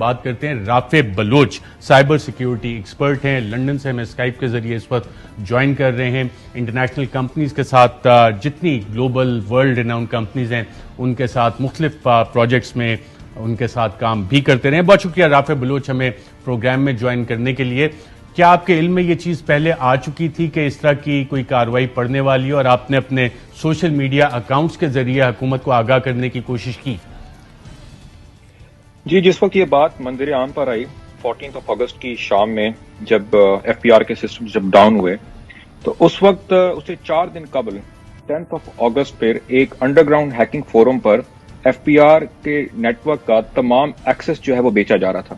بات کرتے ہیں رافع بلوچ، سائبر سیکیورٹی ایکسپرٹ ہیں، لندن سے ہمیں اسکائپ کے ذریعے اس وقت جوائن کر رہے ہیں۔ انٹرنیشنل کمپنیز کے ساتھ جتنی گلوبل ورلڈ ریناؤنڈ کمپنیز ہیں ان کے ساتھ مختلف پروجیکٹس میں ان کے ساتھ کام بھی کرتے رہے۔ بہت شکریہ رافع بلوچ ہمیں پروگرام میں جوائن کرنے کے لیے۔ کیا آپ کے علم میں یہ چیز پہلے آ چکی تھی کہ اس طرح کی کوئی کارروائی پڑنے والی ہے اور آپ نے اپنے سوشل میڈیا اکاؤنٹس کے ذریعے حکومت کو آگاہ کرنے کی کوشش کی؟ جی، جس وقت یہ بات منظر عام پر آئی 14 اگست کی شام میں، جب ایف پی آر کے سسٹم جب ڈاؤن ہوئے، تو اس وقت اسے 4 دن قبل 10 اگست پر ایک انڈر گراؤنڈ ہیکنگ فورم پر ایف پی آر کے نیٹ ورک کا تمام ایکسس جو ہے وہ بیچا جا رہا تھا،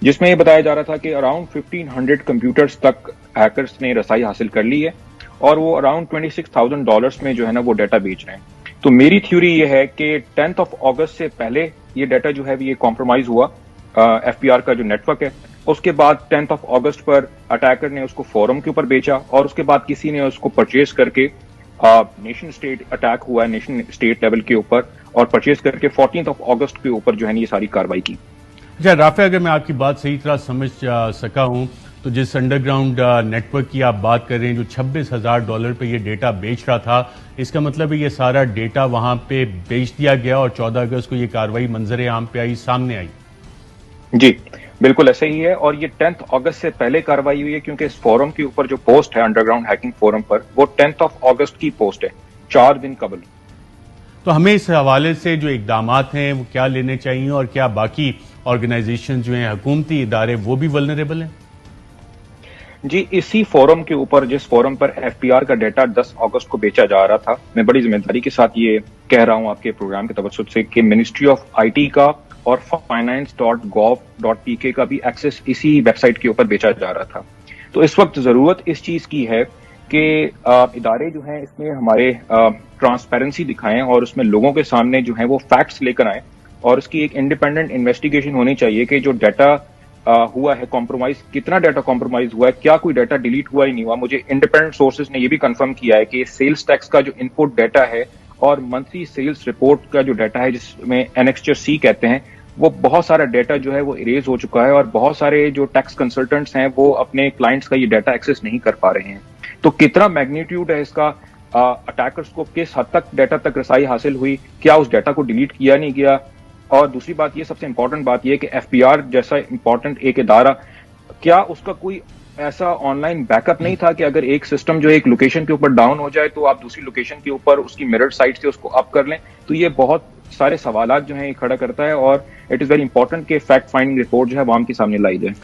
جس میں یہ بتایا جا رہا تھا کہ اراؤنڈ 1500 کمپیوٹرز تک ہیکرز نے رسائی حاصل کر لی ہے اور وہ اراؤنڈ $26,000 میں جو ہے نا وہ ڈیٹا بیچ رہے ہیں۔ تو میری تھیوری یہ ہے کہ 10 اگست سے پہلے یہ ڈیٹا جو ہے یہ کمپرومائز ہوا ایف پی آر کا جو نیٹ ورک ہے، اس کے بعد 10 اگست پر اٹیکر نے اس کو فورم کے اوپر بیچا اور اس کے بعد کسی نے اس کو پرچیز کر کے نیشن اسٹیٹ اٹیک ہوا ہے نیشن اسٹیٹ لیول کے اوپر، اور پرچیز کر کے 14 اگست کے اوپر جو ہے یہ ساری کاروائی کی۔ اچھا رافع، اگر میں آپ کی بات صحیح طرح سمجھ سکا ہوں تو جس انڈر گراؤنڈ نیٹ ورک کی آپ بات کر رہے ہیں جو $26,000 پہ یہ ڈیٹا بیچ رہا تھا، اس کا مطلب ہے یہ سارا ڈیٹا وہاں پہ بیچ دیا گیا اور 14 اگست کو یہ کارروائی منظر عام پہ آئی، سامنے آئی؟ جی بالکل ایسا ہی ہے، اور یہ 10 اگست سے پہلے کارروائی ہوئی ہے کیونکہ اس فورم کے اوپر جو پوسٹ ہے انڈر گراؤنڈ ہیکنگ فورم پر، وہ 10 اگست کی پوسٹ ہے، 4 دن قبل۔ تو ہمیں اس حوالے سے جو اقدامات ہیں وہ کیا لینے چاہیے، اور کیا باقی آرگنائزیشن جو ہیں حکومتی ادارے وہ بھی ولنریبل ہیں؟ جی، اسی فورم کے اوپر جس فورم پر ایف پی آر کا ڈیٹا 10 اگست کو بیچا جا رہا تھا، میں بڑی ذمہ داری کے ساتھ یہ کہہ رہا ہوں آپ کے پروگرام کے توسط سے کہ منسٹری آف آئی ٹی کا اور finance.gov.pk کا بھی ایکسس اسی ویب سائٹ کے اوپر بیچا جا رہا تھا۔ تو اس وقت ضرورت اس چیز کی ہے کہ ادارے جو ہیں اس میں ہمارے ٹرانسپیرنسی دکھائیں اور اس میں لوگوں کے سامنے جو ہیں وہ فیکٹس لے کر آئیں، اور اس کی ایک انڈیپینڈنٹ انویسٹیگیشن ہونی چاہیے کہ جو ڈیٹا ہوا ہے کمپرومائز، کتنا ڈیٹا کمپرومائز ہوا ہے، کیا کوئی ڈیٹا ڈیلیٹ ہوا ہی نہیں ہوا۔ مجھے انڈیپینڈنٹ سورسز نے یہ بھی کنفرم کیا ہے کہ سیلز ٹیکس کا جو ان پٹ ڈیٹا ہے اور منتھلی سیلز رپورٹ کا جو ڈیٹا ہے جس میں اینیکسچر سی کہتے ہیں، وہ بہت سارا ڈیٹا جو ہے وہ اریز ہو چکا ہے، اور بہت سارے جو ٹیکس کنسلٹنٹس ہیں وہ اپنے کلائنٹس کا یہ ڈیٹا ایکسس نہیں کر پا رہے ہیں۔ تو کتنا میگنیٹیوڈ ہے اس کا، اٹیکرز کو کس حد تک ڈیٹا تک رسائی حاصل ہوئی، کیا اس ڈیٹا کو ڈیلیٹ کیا نہیں گیا، اور دوسری بات یہ سب سے امپورٹنٹ بات یہ کہ ایف پی آر جیسا امپورٹنٹ ایک ادارہ، کیا اس کا کوئی ایسا آن لائن بیک اپ نہیں تھا کہ اگر ایک سسٹم جو ایک لوکیشن کے اوپر ڈاؤن ہو جائے تو آپ دوسری لوکیشن کے اوپر اس کی میرر سائٹ سے اس کو اپ کر لیں؟ تو یہ بہت سارے سوالات جو ہیں یہ کھڑا کرتا ہے، اور اٹ از ویری امپورٹنٹ کہ فیکٹ فائنڈنگ رپورٹ جو ہے عوام کے سامنے لائی جائے۔